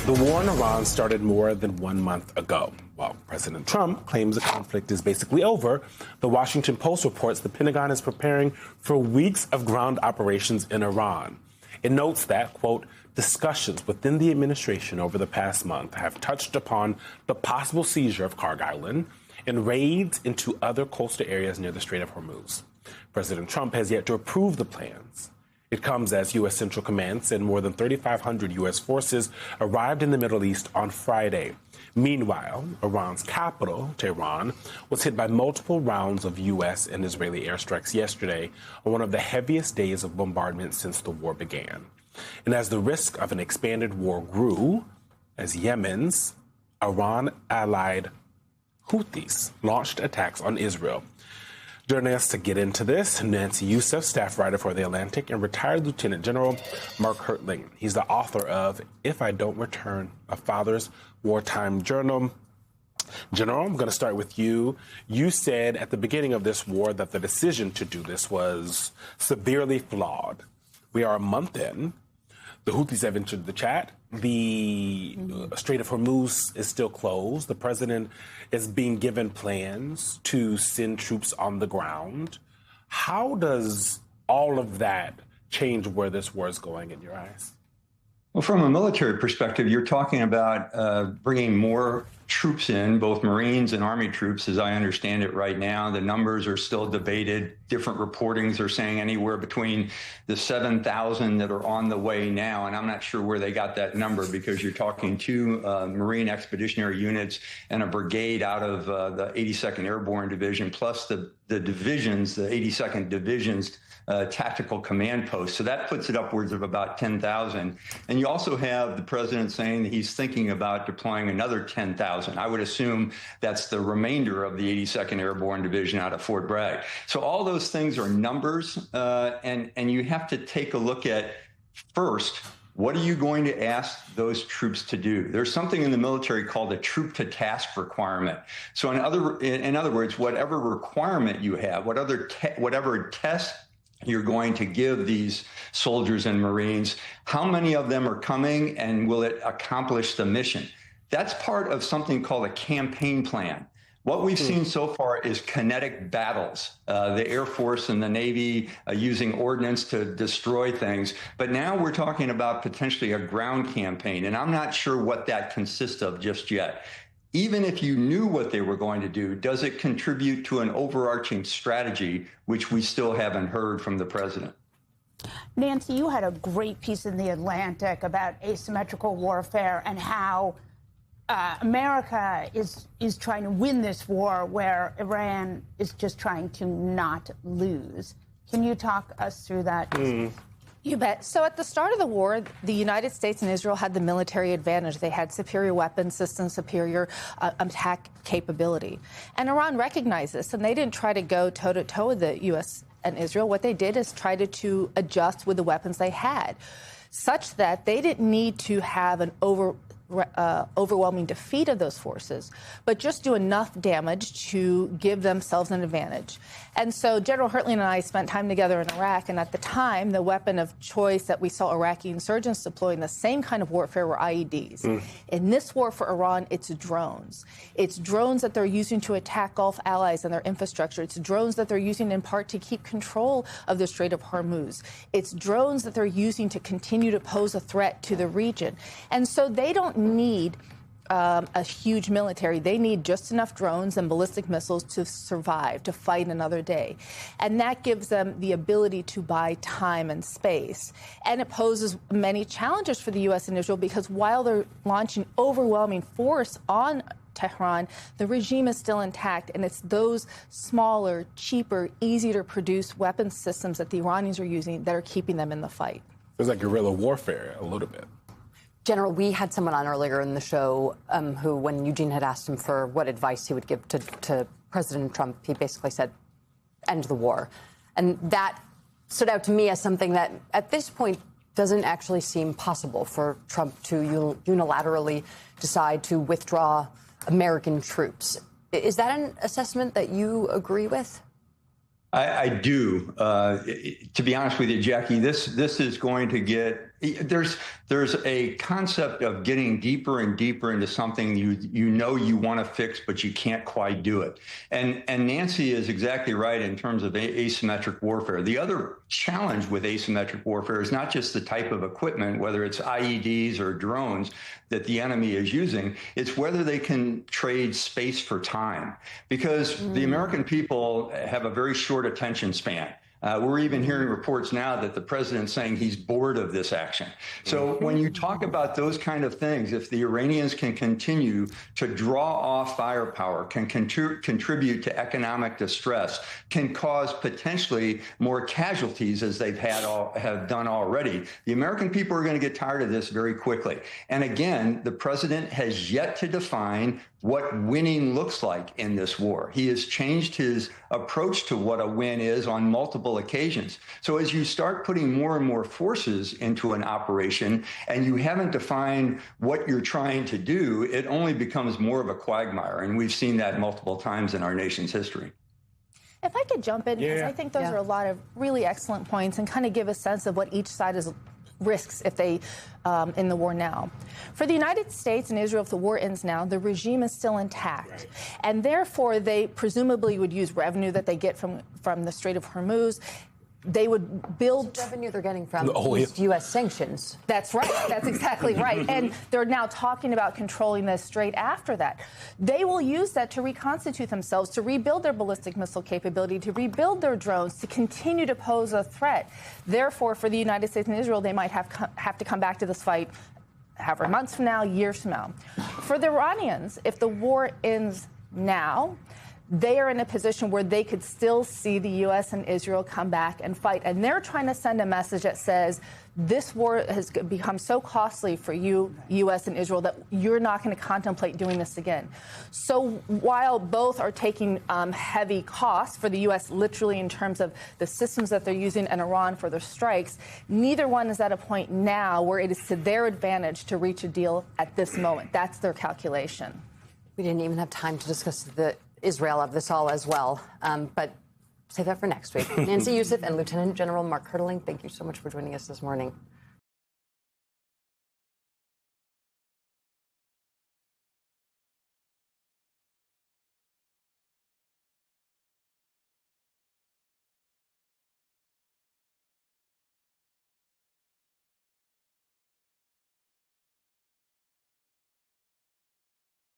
The war in Iran started more than 1 month ago. While President Trump claims the conflict is basically over, the Washington Post reports the Pentagon is preparing for weeks of ground operations in Iran. It notes that, quote, discussions within the administration over the past month have touched upon the possible seizure of Kharg Island and raids into other coastal areas near the Strait of Hormuz. President Trump has yet to approve the plans. It comes as U.S. Central Command said more than 3,500 U.S. forces arrived in the Middle East on Friday. Meanwhile, Iran's capital, Tehran, was hit by multiple rounds of U.S. and Israeli airstrikes yesterday on one of the heaviest days of bombardment since the war began. And as the risk of an expanded war grew, as Yemen's Iran-allied Houthis launched attacks on Israel. Joining us to get into this, Nancy Youssef, staff writer for The Atlantic, and retired Lieutenant General Mark Hertling. He's the author of If I Don't Return, a Father's Wartime Journal. General, I'm going to start with you. You said at the beginning of this war that the decision to do this was severely flawed. We are a month in. The Houthis have entered the chat. The Strait of Hormuz is still closed. The president is being given plans to send troops on the ground. How does all of that change where this war is going in your eyes? Well, from a military perspective, you're talking about bringing more troops in, both Marines and Army troops, as I understand it right now. The numbers are still debated. Different reportings are saying anywhere between the 7,000 that are on the way now, and I'm not sure where they got that number because you're talking two Marine Expeditionary Units and a brigade out of the 82nd Airborne Division, plus the divisions, the 82nd Division's tactical command post. So that puts it upwards of about 10,000. And you also have the president saying that he's thinking about deploying another 10,000. I would assume that's the remainder of the 82nd Airborne Division out of Fort Bragg. So all those things are numbers, and you have to take a look at first, what are you going to ask those troops to do? There's something in the military called a troop to task requirement. So in other words, whatever requirement you have, whatever test you're going to give these soldiers and Marines, how many of them are coming and will it accomplish the mission? That's part of something called a campaign plan. What we've seen so far is kinetic battles, the Air Force and the Navy using ordnance to destroy things. But now we're talking about potentially a ground campaign, and I'm not sure what that consists of just yet. Even if you knew what they were going to do, does it contribute to an overarching strategy, which we still haven't heard from the president? Nancy, you had a great piece in The Atlantic about asymmetrical warfare and how America is trying to win this war where Iran is just trying to not lose. Can you talk us through that? You bet. So at the start of the war, the United States and Israel had the military advantage. They had superior weapons systems, superior attack capability. And Iran recognized this, and they didn't try to go toe-to-toe with the U.S. and Israel. What they did is try to adjust with the weapons they had, such that they didn't need to have an overwhelming defeat of those forces, but just do enough damage to give themselves an advantage. And so General Hertling and I spent time together in Iraq, and at the time, the weapon of choice that we saw Iraqi insurgents deploy in the same kind of warfare were IEDs. In this war for Iran, it's drones. It's drones that they're using to attack Gulf allies and their infrastructure. It's drones that they're using in part to keep control of the Strait of Hormuz. It's drones that they're using to continue to pose a threat to the region. And so they don't need a huge military. They need just enough drones and ballistic missiles to survive, to fight another day. And that gives them the ability to buy time and space. And it poses many challenges for the U.S. and Israel because while they're launching overwhelming force on Tehran, the regime is still intact, and it's those smaller, cheaper, easier to produce weapons systems that the Iranians are using that are keeping them in the fight. It's like guerrilla warfare a little bit. General, we had someone on earlier in the show who, when Eugene had asked him for what advice he would give to President Trump, he basically said, end the war. And that stood out to me as something that, at this point, doesn't actually seem possible for Trump to unilaterally decide to withdraw American troops. Is that an assessment that you agree with? I do. To be honest with you, Jackie, this is going to get There's a concept of getting deeper and deeper into something you know you want to fix, but you can't quite do it. And Nancy is exactly right in terms of asymmetric warfare. The other challenge with asymmetric warfare is not just the type of equipment, whether it's IEDs or drones that the enemy is using, it's whether they can trade space for time. Because the American people have a very short attention span. We're even hearing reports now that the president's saying he's bored of this action. So when you talk about those kind of things, if the Iranians can continue to draw off firepower, can contribute to economic distress, can cause potentially more casualties as they've have done already, the American people are going to get tired of this very quickly. And again, the president has yet to define what winning looks like in this war. He has changed his approach to what a win is on multiple occasions. So as you start putting more and more forces into an operation and you haven't defined what you're trying to do, it only becomes more of a quagmire. And we've seen that multiple times in our nation's history. If I could jump in, because I think those are a lot of really excellent points and kind of give a sense of what each side risks if they in the war now. For the United States and Israel, if the war ends now, the regime is still intact. Right. And therefore, they presumably would use revenue that they get from the Strait of Hormuz. They would build the revenue they're getting from U.S. sanctions. That's right. That's exactly right. And they're now talking about controlling the strait after that. They will use that to reconstitute themselves, to rebuild their ballistic missile capability, to rebuild their drones, to continue to pose a threat. Therefore, for the United States and Israel, they might have to come back to this fight however months from now, years from now. For the Iranians, if the war ends now, they are in a position where they could still see the U.S. and Israel come back and fight. And they're trying to send a message that says this war has become so costly for you, U.S. and Israel, that you're not going to contemplate doing this again. So while both are taking heavy costs for the U.S., literally in terms of the systems that they're using, and Iran for their strikes, neither one is at a point now where it is to their advantage to reach a deal at this moment. That's their calculation. We didn't even have time to discuss the Israel of this all as well, but save that for next week. Nancy Youssef and Lieutenant General Mark Hertling, thank you so much for joining us this morning.